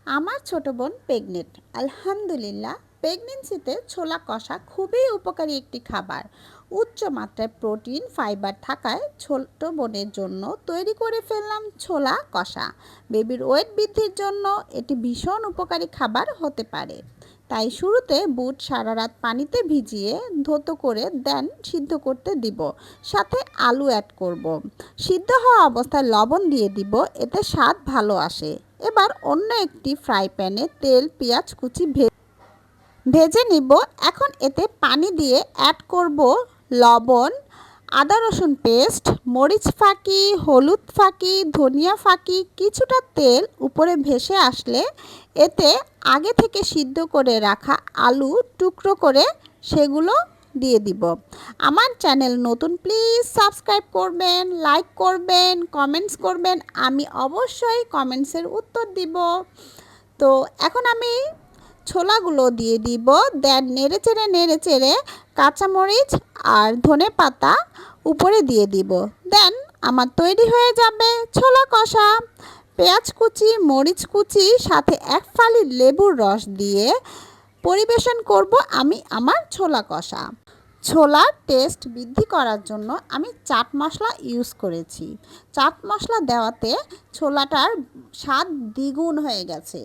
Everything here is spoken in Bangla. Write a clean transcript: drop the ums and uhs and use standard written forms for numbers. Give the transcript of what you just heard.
আমার ছোট বোন প্রেগনেন্ট। আলহামদুলিল্লাহ, প্রেগনেন্সিতে ছোলা কষা খুবই উপকারী একটি খাবার। উচ্চ মাত্রায় প্রোটিন ফাইবার থাকায় ছোট বোনের জন্য তৈরি করে ফেললাম ছোলা কষা। বেবির ওয়েট বৃদ্ধির জন্য এটি ভীষণ উপকারী খাবার হতে পারে। তাই শুরুতে বুট সারা রাত পানিতে ভিজিয়ে ধৌত করে দেন সিদ্ধ করতে দিব। সাথে আলু অ্যাড করব। সিদ্ধ হওয়া অবস্থায় লবণ দিয়ে দিব, এতে স্বাদ ভালো আসে। এবার অন্য একটি ফ্রাই প্যানে তেল পেঁয়াজ কুচি ভেজে নিব। এখন এতে পানি দিয়ে অ্যাড করব লবণ, আদা রসুন পেস্ট, মরিচ ফাঁকি, হলুদ ফাঁকি, ধনিয়া ফাঁকি। কিছুটা তেল উপরে ভেসে আসলে এতে আগে থেকে সিদ্ধ করে রাখা আলু টুকরো করে সেগুলো দিয়ে দিব। আমার চ্যানেল নতুন, প্লিজ সাবস্ক্রাইব করবেন, লাইক করবেন, কমেন্টস করবেন। আমি অবশ্যই কমেন্টসের উত্তর দিব। তো এখন আমি ছোলাগুলো দিয়ে দিব। দেন নেড়ে চেড়ে কাঁচামরিচ আর ধনে পাতা উপরে দিয়ে দিব। দেন আমার তৈরি হয়ে যাবে ছোলা কষা। পেঁয়াজ কুচি, মরিচ কুচি, সাথে এক ফালি লেবুর রস দিয়ে পরিবেশন করব আমি আমার ছোলা কষা। ছোলার টেস্ট বৃদ্ধি করার জন্য আমি চাট মশলা ইউজ করেছি। চাট মশলা দেওয়াতে ছোলাটার স্বাদ দ্বিগুণ হয়ে গেছে।